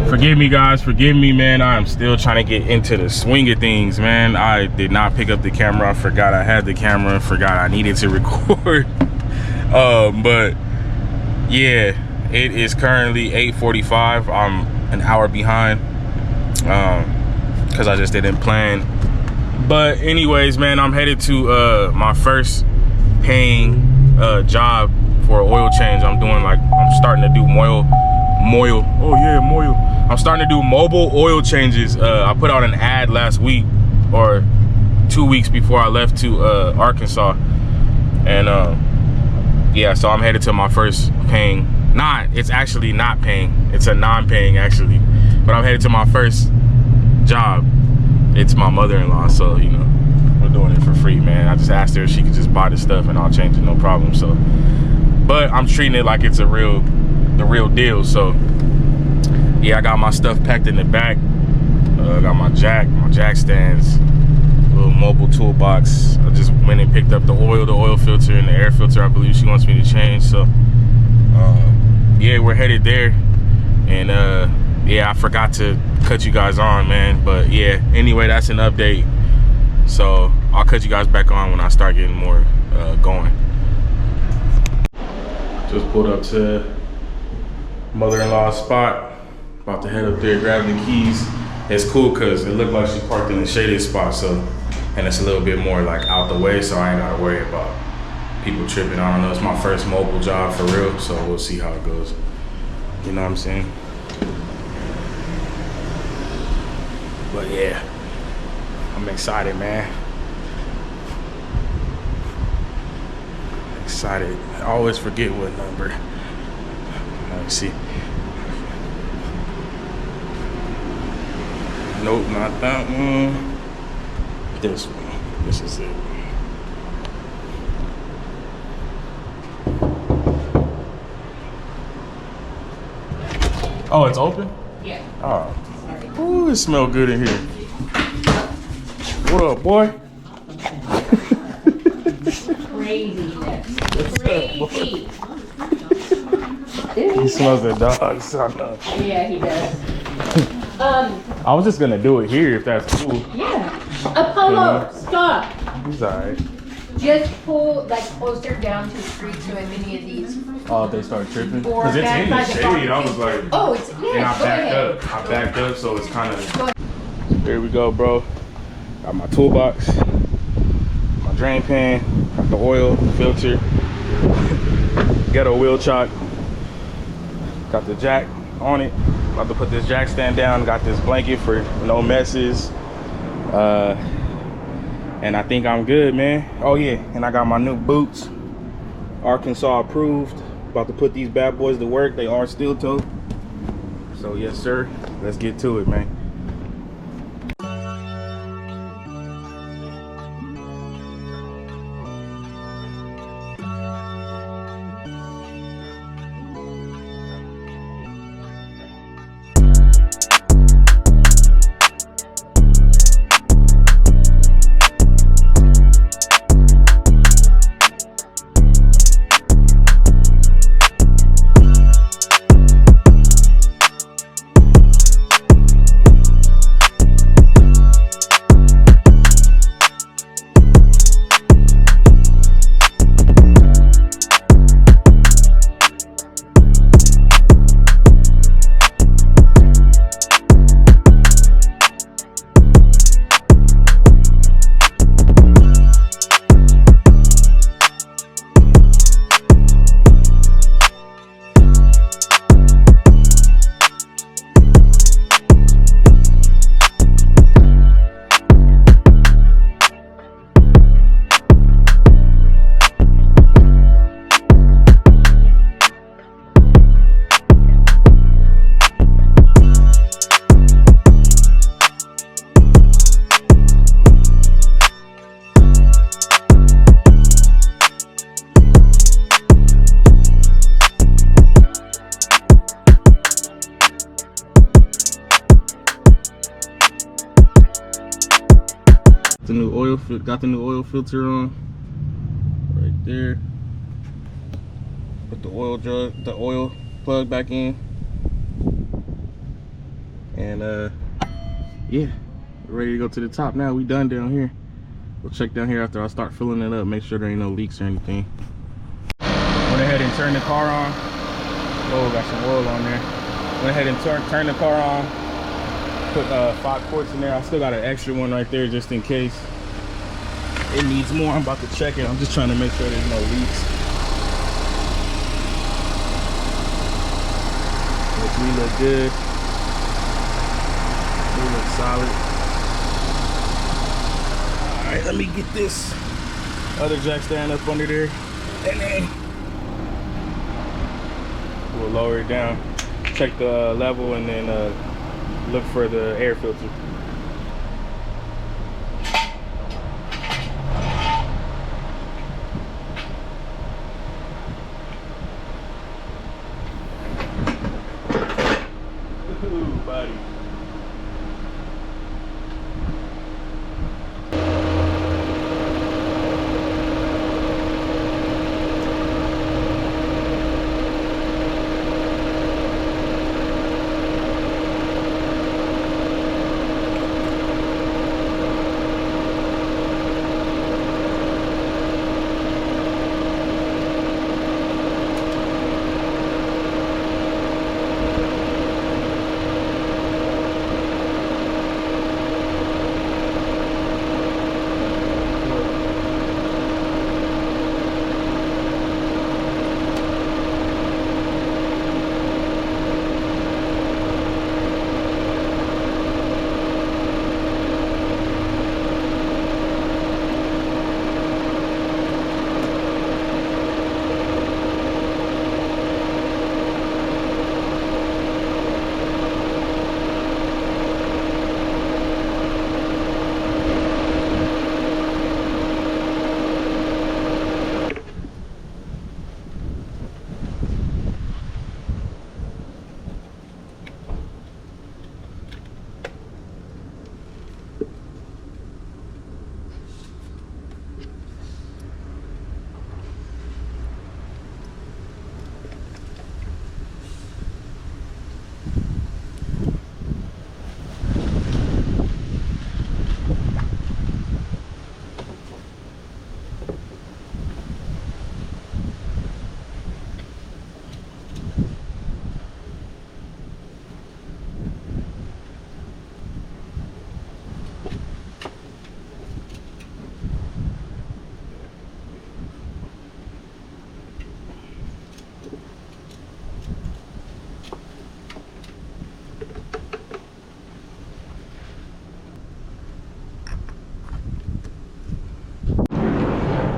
Forgive me, guys. Forgive me, man. I am still trying to get into the swing of things, man. I did not pick up the camera. I forgot I had the camera. Forgot I needed to record. But yeah, it is currently 8:45. I'm an hour behind because I just didn't plan. But anyways, man, I'm headed to my first paying job for an oil change. I'm starting to do I'm starting to do mobile oil changes. I put out an ad last week or 2 weeks before I left to Arkansas, and yeah, so I'm headed to my first paying. It's actually not paying. It's a non-paying actually, but I'm headed to my first job. It's my mother-in-law, so you know we're doing it for free, man. I just asked her if she could just buy the stuff and I'll change it, no problem. So, but I'm treating it like it's the real deal. So yeah, I got my stuff packed in the back. I got my jack stands, little mobile toolbox. I just went and picked up the oil filter and the air filter I believe she wants me to change. So yeah, we're headed there. And yeah, I forgot to cut you guys on, man. But yeah, anyway, that's an update. So I'll cut you guys back on when I start getting more going. Just pulled up to mother-in-law's spot. About to head up there, grab the keys. It's cool because it looked like she parked in a shaded spot, so, and it's a little bit more like out the way, so I ain't gotta worry about people tripping. I don't know, it's my first mobile job for real, so we'll see how it goes. You know what I'm saying? But yeah, I'm excited, man. Excited. I always forget what number. Let me see. Nope, not that one. This one. This is it. Oh, it's open? Yeah. Oh. Ooh, it smells good in here. What up, boy? Craziness. Crazy. He smells the dogs. I know. Yeah, he does. I was just gonna do it here if that's cool. Yeah. Apollo, stop. He's alright. Just pull like closer down to the street so if any of these. Oh, if they start tripping? Or Because it's in the back by the shade. I was like, oh, it's and I go backed ahead. up. I backed up, so it's kind of. There we go, bro. Got my toolbox, my drain pan, got the oil filter, ghetto wheel chock, got the jack on it. About to put this jack stand down. Got this blanket for no messes, and I think I'm good, man. Oh yeah, and I got my new boots, Arkansas approved. About to put these bad boys to work. They are steel toe. So yes, sir. Let's get to it, man. Got the new oil filter on right there. Put the oil plug back in. And yeah, we're ready to go to the top now. We done down here. We'll check down here after I start filling it up, make sure there ain't no leaks or anything. Went ahead and turned the car on. Oh, got some oil on there. Went ahead and turned the car on. Put 5 quarts in there. I still got an extra one right there just in case it needs more. I'm about to check it. I'm just trying to make sure there's no leaks. Which we look good. We look solid. Alright, let me get this other jack stand up under there. And then we'll lower it down. Check the level and then look for the air filter. Ooh, buddy.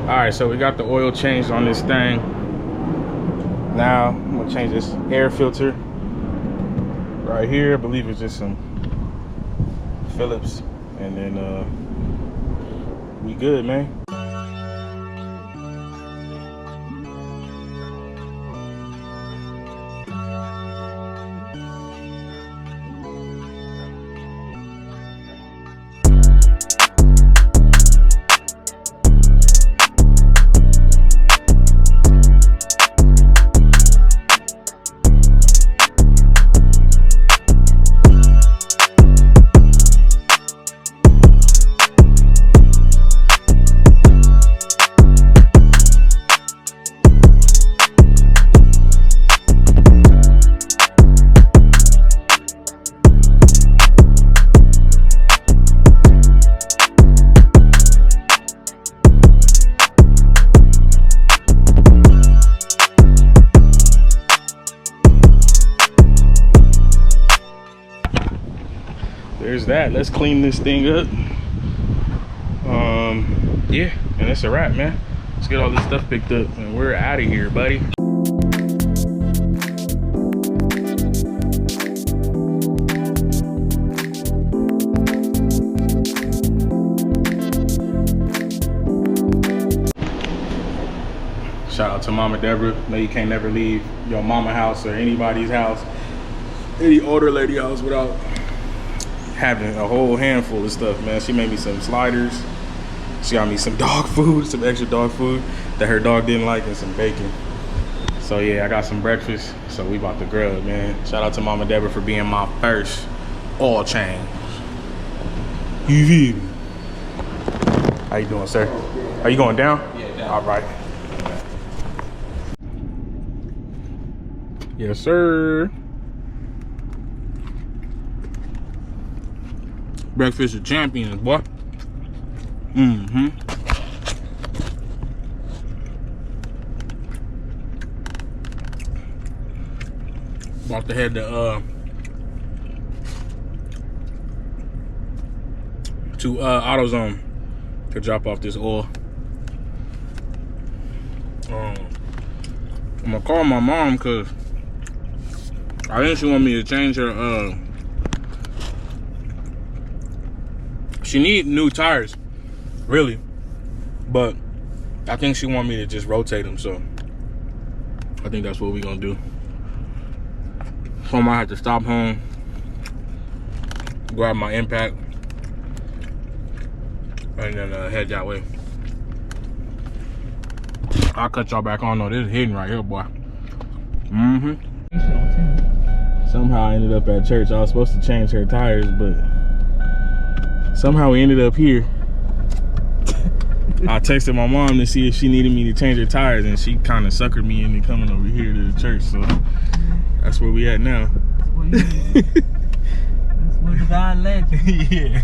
All right, so we got the oil changed on this thing. Now I'm gonna change this air filter right here. I believe it's just some Phillips, and then we good, man. There's that. Let's clean this thing up. Yeah, and that's a wrap, man. Let's get all this stuff picked up and we're out of here, buddy. Shout out to Mama Deborah. Know you can't never leave your mama house or anybody's house, any older lady house, without having a whole handful of stuff, man. She made me some sliders. She got me some dog food, some extra dog food that her dog didn't like, and some bacon. So yeah, I got some breakfast. So we about to grub, man. Shout out to Mama Deborah for being my first oil change. You feel me? How you doing, sir? Are you going down? Yeah, down. All right. Yes, sir. Breakfast of champions, boy. About to head to AutoZone to drop off this oil. I'm gonna call my mom because I think she want me to change her. She need new tires, really, but I think she want me to just rotate them. So I think that's what we gonna do. So I might have to stop home, grab my impact, and then head that way. I'll cut y'all back on though. This is hidden right here, boy. Somehow I ended up at church. I was supposed to change her tires, but somehow we ended up here. I texted my mom to see if she needed me to change her tires, and she kind of suckered me into coming over here to the church. So that's where we at now. That's where the God led you. Yeah.